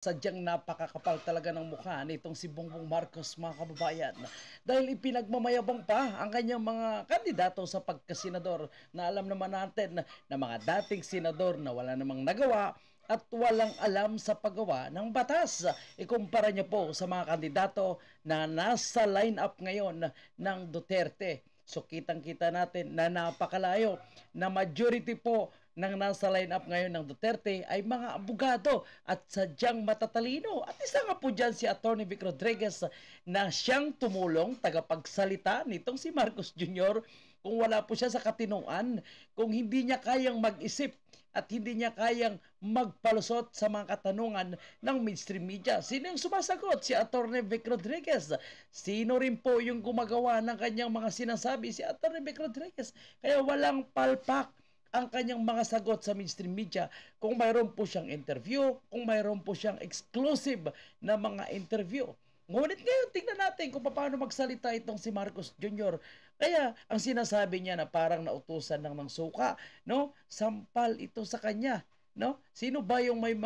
Sadyang napakakapal talaga ng mukha nitong si Bongbong Marcos, mga kababayan. Dahil ipinagmamayabang pa ang kanyang mga kandidato sa pagkasenador na alam naman natin na mga dating senador na wala namang nagawa at walang alam sa paggawa ng batas. Ikumpara niyo po sa mga kandidato na nasa line-up ngayon ng Duterte. So kitang-kita natin na napakalayo na majority po ng nasa line-up ngayon ng Duterte ay mga abogado at sadyang matatalino. At isa nga po dyan si Atty. Vic Rodriguez na siyang tumulong tagapagsalita nitong si Marcos Jr. kung wala po siya sa katinuan, kung hindi niya kayang mag-isip at hindi niya kayang magpalusot sa mga katanungan ng mainstream media. Sino yung sumasagot? Si Atty. Vic Rodriguez. Sino rin po yung gumagawa ng kanyang mga sinasabi? Si Atty. Vic Rodriguez. Kaya walang palpak ang kanyang mga sagot sa mainstream media. Kung mayroon po siyang interview, kung mayroon po siyang exclusive na mga interview. Ngunit ngayon, tingnan natin kung paano magsalita itong si Marcos Jr. Kaya, ang sinasabi niya na parang nautusan ng suka, no? Sampal ito sa kanya, no? Sino ba yung may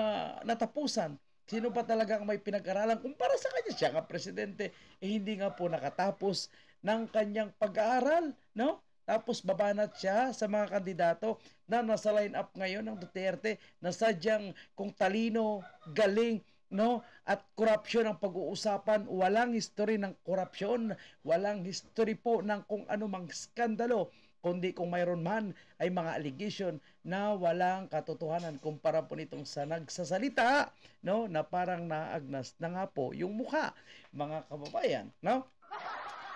natapusan? Sino ba talaga ang may pinag-aralan? Kung para sa kanya, siya nga presidente, hindi nga po nakatapos ng kanyang pag-aaral, no? Tapos babanat siya sa mga kandidato na nasa line-up ngayon ng Duterte na sadyang kung talino, galing, no? At korupsyon ang pag-uusapan. Walang history ng korupsyon. Walang history po ng kung anumang skandalo. Kundi kung mayroon man ay mga allegation na walang katotohanan kumpara po nitong sa nagsasalita, no? Na parang naagnas na nga po yung mukha, mga kababayan, no?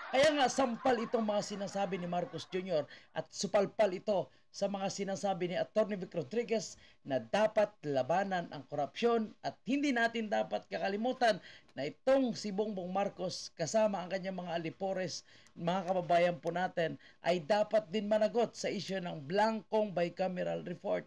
Kaya nga sampal itong mga sinasabi ni Marcos Jr. at supalpal ito sa mga sinasabi ni Atty. Vic Rodriguez na dapat labanan ang korupsyon at hindi natin dapat kakalimutan na itong si Bongbong Marcos kasama ang kanyang mga alipores, mga kababayan po natin, ay dapat din managot sa isyu ng blankong bicameral report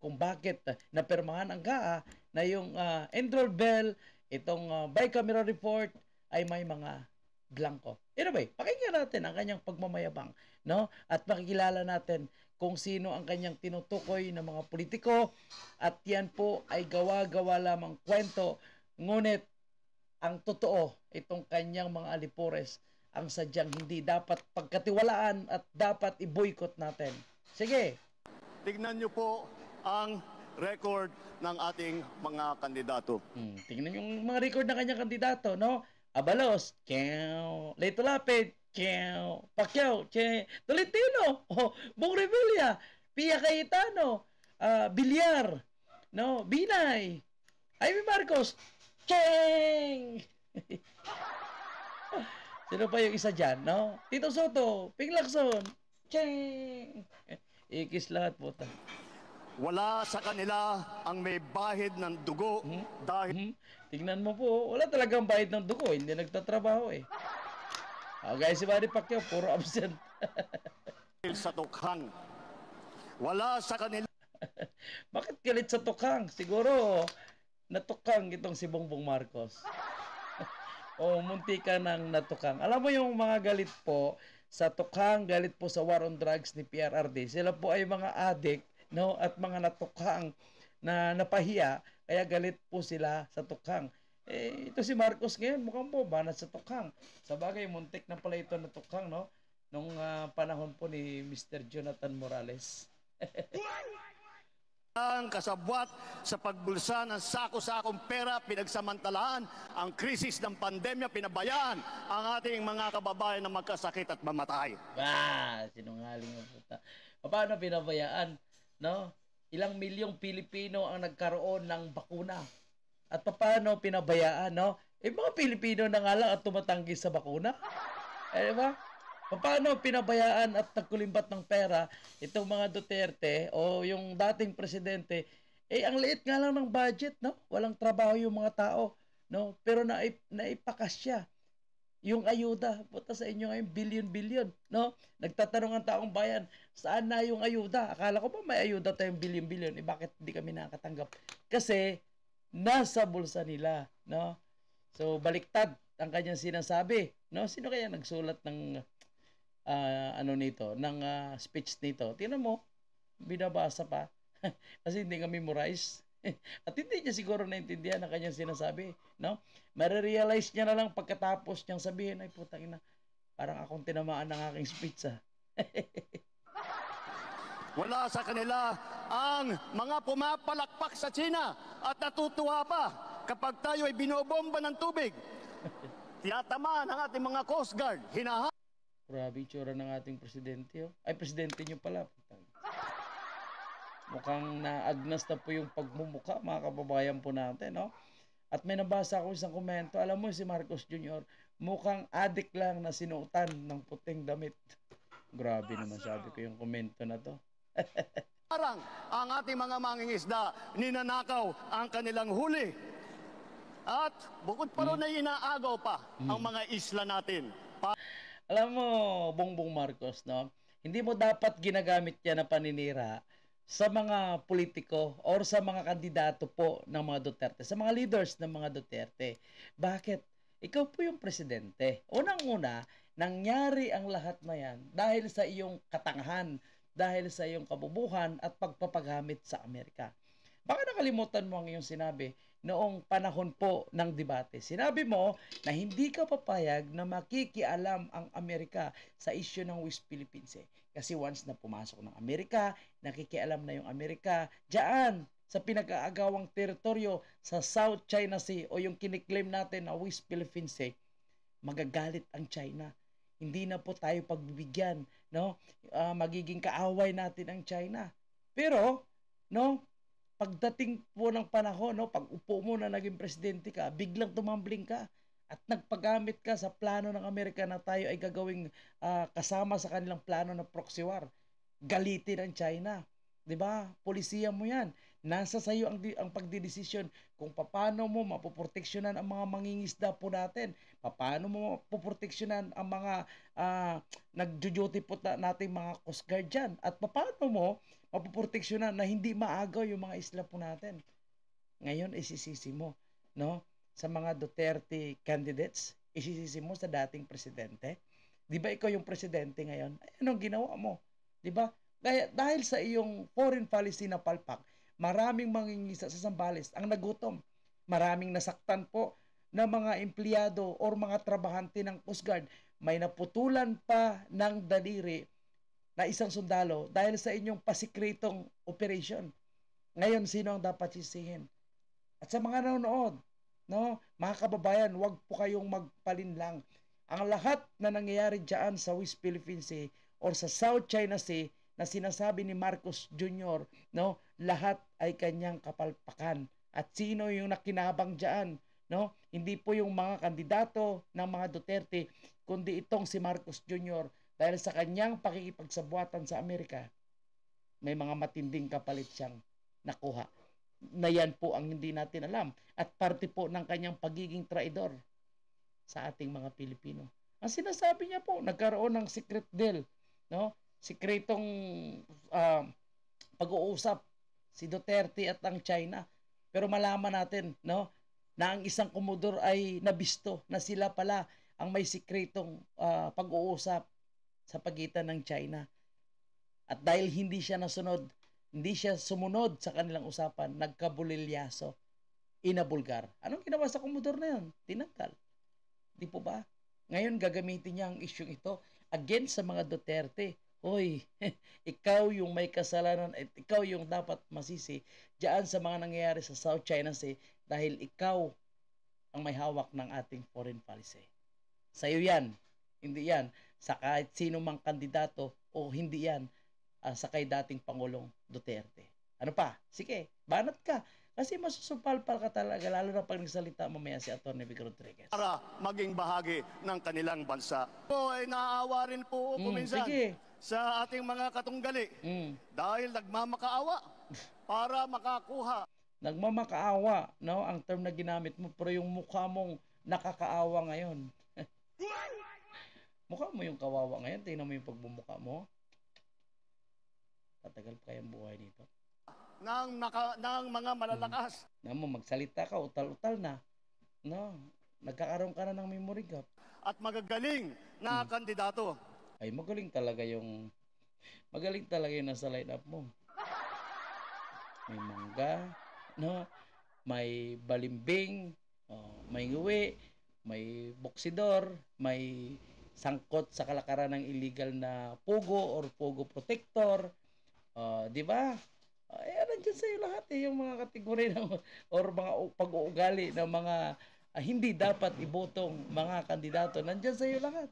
kung bakit napirmahan ang GAA na yung enroll bill, itong bicameral report ay may mga blanco. Anyway, pakinggan natin ang kanyang pagmamayabang, no? At makikilala natin kung sino ang kanyang tinutukoy na mga politiko at yan po ay gawa-gawa lamang kwento. Ngunit ang totoo, itong kanyang mga alipores ang sadyang hindi dapat pagkatiwalaan at dapat i-boycott natin. Sige. Tignan niyo po ang record ng ating mga kandidato. Tingnan yung mga record ng kanyang kandidato, no? Abalos, Cheo. Leito Lapid, Cheo. Pacquiao, Che. Tolentino, Bong Revilla, Pia Cayetano, Villar, no? Binay, Amy Marcos, Cheng. Sino pa yung isa dyan, no? Tito Soto, Ping Lacson, Cheng. Ikis lahat, puta. Wala sa kanila ang may bahid ng dugo dahil Tingnan mo po, wala talagang bahid ng dugo, hindi nagtatrabaho eh. Guys, si Manny Pacquiao, puro absent. sa tukhang. Wala sa kanila. Bakit galit sa tukhang? Siguro, natukhang itong si Bongbong Marcos. O, munti ka nang natukhang. Alam mo yung mga galit po sa tukhang, galit po sa war on drugs ni PRRD. Sila po ay mga addict, no, at mga natukhang na napahiya, kaya galit po sila sa tukhang. Ito si Marcos ngayon, mukhang po banat sa tukhang. Sa bagay, muntik na pala ito na tukhang, no, nung panahon po ni Mr. Jonathan Morales. Ang kasabwat sa pagbulsa ng sako-sakong pera, pinagsamantalaan ang krisis ng pandemya, pinabayaan ang ating mga kababayan na magkasakit at mamatay. Sinungaling ang puta. Paano pinabayaan? No? Ilang milyong Pilipino ang nagkaroon ng bakuna. At paano pinabayaan, no? Mga Pilipino na nga lang at tumatanggi sa bakuna. Diba? Paano pinabayaan at nagkulimbat ng pera itong mga Duterte o yung dating presidente? Ang liit nga lang ng budget, no? Walang trabaho yung mga tao, no? Pero naipakasya yung ayuda, puta sa inyo ngayon, billion-billion, no? Nagtatanong ang taong bayan, saan na yung ayuda? Akala ko ba may ayuda tayong billion-billion? Bakit hindi kami nakakatanggap? Kasi, nasa bulsa nila, no? So, baliktad ang kanyang sinasabi, no? Sino kaya nagsulat ng, speech nito? Tingnan mo, binabasa pa. Kasi hindi kami memorize. At hindi niya siguro naintindihan ang kanyang sinasabi, no? Marirealize niya na lang pagkatapos niyang sabihin, ay putang ina, parang akong tinamaan ng aking speech, ah. Wala sa kanila ang mga pumapalakpak sa China at natutuwa pa kapag tayo ay binobomba ng tubig. Tiyatamaan ang ating mga Coast Guard. Grabe itsura ng ating presidente, oh. Ay, presidente niyo pala. Putang. Mukhang naagnas na po yung pagmumuka, mga kababayan po natin, no? At may nabasa ako isang komento, alam mo si Marcos Jr., mukhang adik lang na sinuotan ng puting damit. Grabe naman sabi ko yung komento na to. Parang ang ating mga mangingisda, ninanakaw ang kanilang huli. At bukod pa ron ay inaagaw pa ang mga isla natin. Alam mo, Bongbong Marcos, no? Hindi mo dapat ginagamit yan na paninira sa mga politiko or sa mga kandidato po ng mga Duterte, sa mga leaders ng mga Duterte. Bakit? Ikaw po yung presidente. Unang-una, nangyari ang lahat na yan dahil sa iyong katangahan, dahil sa iyong kabubuhan at pagpapagamit sa Amerika. Baka nakalimutan mo ang iyong sinabi noong panahon po ng debate. Sinabi mo na hindi ka papayag na makikialam ang Amerika sa isyu ng West Philippine Sea. Kasi once na pumasok ng Amerika, nakikialam na yung Amerika diyan sa pinag-aagawang teritoryo sa South China Sea o yung kiniklaim natin na West Philippine Sea, magagalit ang China. Hindi na po tayo pagbibigyan, no? Magiging kaaway natin ang China. Pero, no, pagdating po ng panahon, no, pag upo mo na naging presidente ka, biglang tumambling ka at nagpagamit ka sa plano ng Amerika na tayo ay gagawing kasama sa kanilang plano na proxy war. Galitin ang China. 'Di ba? Polisiya mo 'yan. Nasa sa iyo ang pagdidesisyon kung paano mo mapoproteksyonan ang mga mangingisda po natin. Paano mo mapoproteksyonan ang mga nagjo-duty po nating mga Coast Guard dyan. At paano mo mapoproteksyonan na hindi maagaw yung mga isla po natin. Ngayon, isisisi mo, no? Sa mga Duterte candidates, isisisi mo sa dating presidente. Di ba ikaw yung presidente ngayon? Ay, anong ginawa mo? Di ba? Dahil sa iyong foreign policy na palpak, maraming mangingisda sa Zambales ang nagutom. Maraming nasaktan po na mga empleyado o mga trabahante ng Coast Guard. May naputulan pa ng daliri na isang sundalo dahil sa inyong pasikretong operation. Ngayon, sino ang dapat sisihin? At sa mga nanonood, no, mga kababayan, huwag po kayong magpalinlang. Ang lahat na nangyayari dyan sa West Philippine Sea or sa South China Sea na sinasabi ni Marcos Jr., no, lahat ay kanyang kapalpakan. At sino yung nakinabang diyan, no? Hindi po yung mga kandidato ng mga Duterte, kundi itong si Marcos Jr. dahil sa kanyang pakikipagsabuatan sa Amerika, may mga matinding kapalit siyang nakuha. Na yan po ang hindi natin alam. At parte po ng kanyang pagiging traidor sa ating mga Pilipino. Ang sinasabi niya po, nagkaroon ng secret deal, no? Sikretong pag-uusap si Duterte at ang China. Pero malaman natin, no, na ang isang komodor ay nabisto na sila pala ang may sikretong pag-uusap sa pagitan ng China. At dahil hindi siya sumunod sa kanilang usapan, nagkabulilyaso, inabulgar. Anong ginawa sa komodor na yun? Tinanggal. Di po ba? Ngayon gagamitin niya ang isyung ito against sa mga Duterte. Hoy, ikaw yung may kasalanan at ikaw yung dapat masisi diyan sa mga nangyayari sa South China Sea dahil ikaw ang may hawak ng ating foreign policy. Sa'yo yan, hindi yan sa kahit sino mang kandidato o hindi yan sa kay dating Pangulong Duterte. Ano pa? Sige, banat ka. Kasi masusumpal-pal ka talaga, lalo na pag nagsalita mamaya si Atty. Vic Rodriguez. Para maging bahagi ng kanilang bansa. Po ay naaawa rin po kuminsan sa ating mga katunggali dahil nagmamakaawa para makakuha. Nagmamakaawa, no? Ang term na ginamit mo, pero yung mukha mong nakakaawa ngayon. Mukha mo yung kawawa ngayon, tingnan mo yung pagbumukha mo. Tatagal pa kayang buhay dito. ng mga malalakas. Mo magsalita ka, utal-utal na. No, nagkakaroon ka na ng memory gap. At magagaling na kandidato. Ay, magaling talaga yung nasa lineup mo. May Mangga, no? May balimbing, may nguwi, may boksidor, may sangkot sa kalakaran ng illegal na pugo or pugo protector, di ba? Nandiyan sa'yo lahat yung mga kategori ng or mga pag-uugali ng mga hindi dapat ibotong mga kandidato. Nandiyan sa'yo lahat.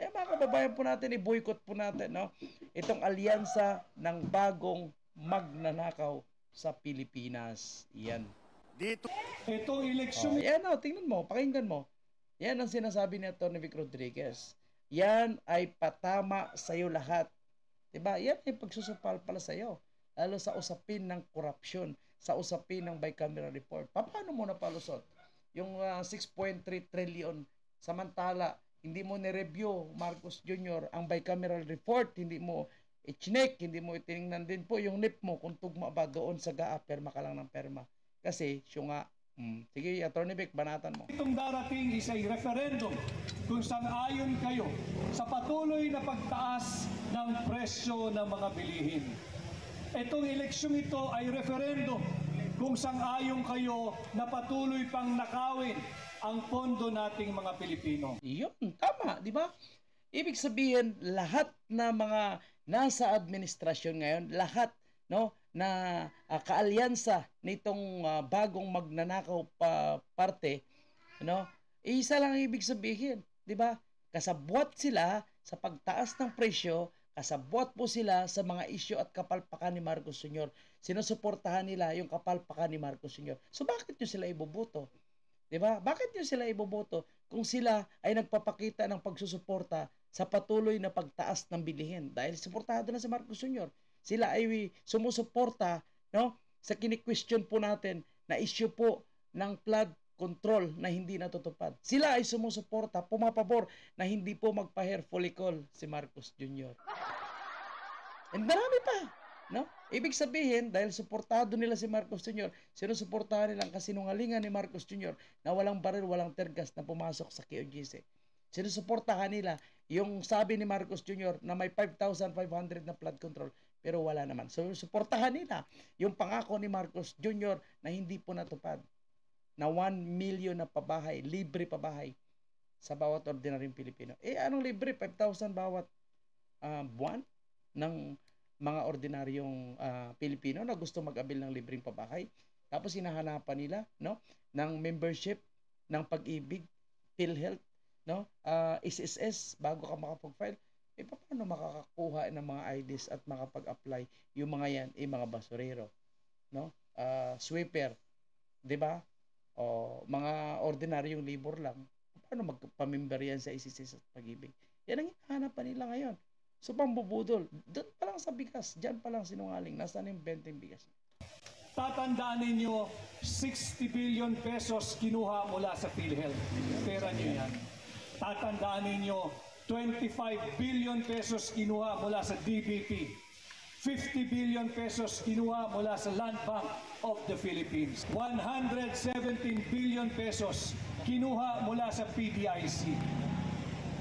Mga kababayan po natin, i-boycott po natin, no? Itong alyansa ng bagong magnanakaw sa Pilipinas. Yan. Dito. Itong eleksyon Yan, tingnan mo, pakinggan mo. Yan ang sinasabi ni Atty. Vic Rodriguez. Yan ay patama sa'yo lahat. Diba? Yan ay pagsusupal pala sa'yo. Lalo sa usapin ng korupsyon, sa usapin ng bicameral report. Paano mo napalusot? Yung 6.3 trillion, samantala, hindi mo ni-review, Marcos Jr., ang bicameral report, hindi mo i-check, hindi mo itinignan din po yung NIP mo kung tugma ba doon sa GAA, perma ka lang ng perma. Kasi, siya nga, sige, Atty. Vic, banatan mo. itong darating is ay referendum kung sang-ayon kayo sa patuloy na pagtaas ng presyo ng mga bilihin. Itong eleksyong ito ay referendum kung sang-ayon kayo na patuloy pang nakawin ang pondo nating mga Pilipino. Yun, tama, di ba? Ibig sabihin, lahat na mga nasa administrasyon ngayon, lahat no na kaalyansa nitong bagong magnanakaw parte, no? Isa lang ibig sabihin, di ba? Kasabwat sila sa pagtaas ng presyo, kasabwat po sila sa mga isyu at kapalpakan ni Marcos Sr. Sinusuportahan nila yung kapalpakan ni Marcos Sr. So bakit nyo sila iboboto? Diba? Bakit nyo sila iboboto kung sila ay nagpapakita ng pagsusuporta sa patuloy na pagtaas ng bilihin? Dahil suportado na si Marcos Sr. Sila ay sumusuporta, no, sa kini-question po natin na issue po ng flood control na hindi natutupad. Sila ay sumusuporta, pumapabor na hindi po magpa-hair follicle si Marcos Jr. And marami pa, no? Ibig sabihin, dahil suportado nila si Marcos Jr., sinusuportahan nila ang kasinungalingan ni Marcos Jr. na walang baril, walang tergas na pumasok sa QGC. Sinusuportahan nila yung sabi ni Marcos Jr. na may 5,500 na flood control, pero wala naman. So, suportahan nila yung pangako ni Marcos Jr. na hindi po natupad, na 1 million na pabahay, libre pabahay sa bawat ordinaryong Pilipino. Anong libre? 5,000 bawat buwan ng mga ordinaryong Pilipino na gusto mag-abil ng libreng pabahay. Tapos hinahanapan nila, no, ng membership ng Pag-ibig, PhilHealth, no, SSS bago ka makapag-file. Paano makakakuha ng mga IDs at makapag-apply yung mga yan, mga basurero, no? Sweeper, 'di ba? O mga ordinaryong labor lang. Paano magpamember yan sa SSS at Pag-ibig? Yan ang hinahanap nila ngayon. So, pambubudol. Doon pa lang sa bigas. Diyan pa lang sinungaling. Nasaan yung 20 bigas? Tatandaan ninyo, 60 billion pesos kinuha mula sa PhilHealth. Pera nyo yan. Tatandaan ninyo, 25 billion pesos kinuha mula sa DBP. 50 billion pesos kinuha mula sa Land Bank of the Philippines. 117 billion pesos kinuha mula sa PDIC.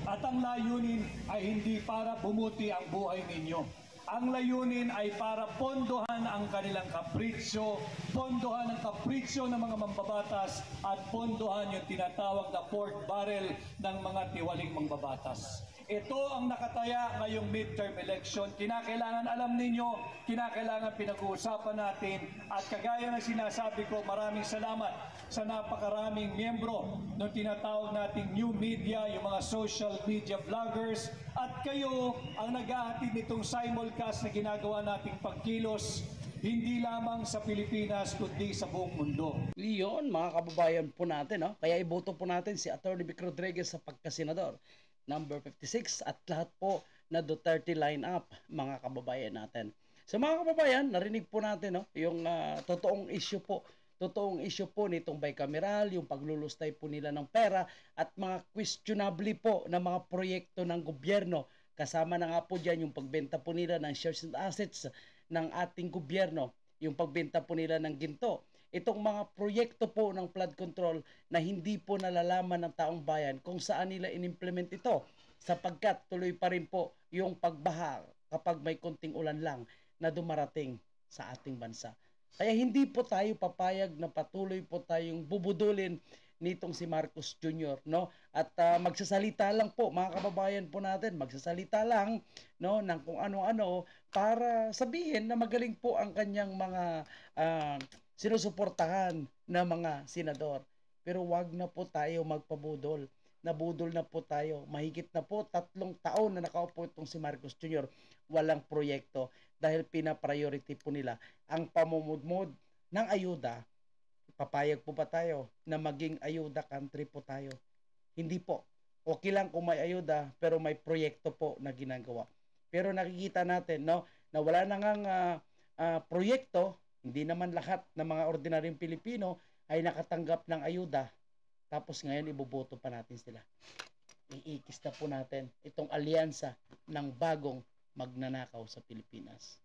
At ang layunin ay hindi para bumuti ang buhay ninyo. Ang layunin ay para pondohan ang kanilang kapritsyo, pondohan ang kapritsyo ng mga mambabatas at pondohan yung tinatawag na pork barrel ng mga tiwaling mambabatas. Ito ang nakataya ngayong midterm election. Kinakailangan alam ninyo, kinakailangan pinag-uusapan natin at kagaya ng sinasabi ko, maraming salamat sa napakaraming miyembro ng tinatawag nating new media, yung mga social media vloggers at kayo ang nag-ahatid nitong simulcast na ginagawa nating pagkilos hindi lamang sa Pilipinas kundi sa buong mundo. Yun, mga kababayan po natin, no? Kaya iboto po natin si Atty. Vic Rodriguez sa pagkasenador. Number 56 at lahat po na Duterte lineup, mga kababayan natin. So mga kababayan, narinig po natin, no, yung totoong issue po nitong bicameral, yung paglulustay po nila ng pera at mga questionable po na mga proyekto ng gobyerno. Kasama na nga po dyan yung pagbenta po nila ng shares and assets ng ating gobyerno, yung pagbenta po nila ng ginto. Itong mga proyekto po ng flood control na hindi po nalalaman ng taong bayan kung saan nila inimplement ito sapagkat tuloy pa rin po yung pagbaha kapag may konting ulan lang na dumarating sa ating bansa. Kaya hindi po tayo papayag na patuloy po tayong bubudulin nitong si Marcos Jr., no? At magsasalita lang po, mga kababayan po natin, magsasalita lang, no, ng kung ano-ano para sabihin na magaling po ang kanyang mga sinusuportahan na mga senador. Pero wag na po tayo magpabudol. Nabudol na po tayo. Mahigit na po 3 taon na nakaupo itong si Marcos Jr. Walang proyekto dahil pina-priority po nila ang pamumudmod ng ayuda. Papayag po ba tayo na maging ayuda country po tayo? Hindi po. Okay lang kung may ayuda pero may proyekto po na ginagawa. Pero nakikita natin, no, na wala na ngang proyekto. Hindi naman lahat ng mga ordinaryong Pilipino ay nakatanggap ng ayuda. Tapos ngayon iboboto pa natin sila. Iikis na po natin itong alyansa ng bagong magnanakaw sa Pilipinas.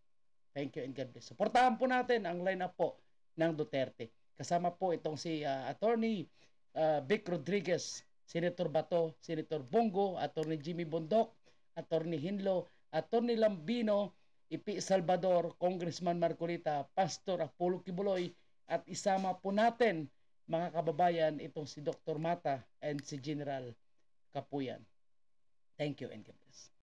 Thank you and God bless. Suportahan po natin ang lineup po ng Duterte. Kasama po itong si Attorney Vic Rodriguez, Senator Bato, Senator Bongo, Attorney Jimmy Bondok, Attorney Hinlo, Attorney Lambino, Ipi Salvador, Congressman Marcolita, Pastor Apollo Kibuloy, at isama po natin, mga kababayan, itong si Dr. Mata and si General Kapuyan. Thank you and God bless.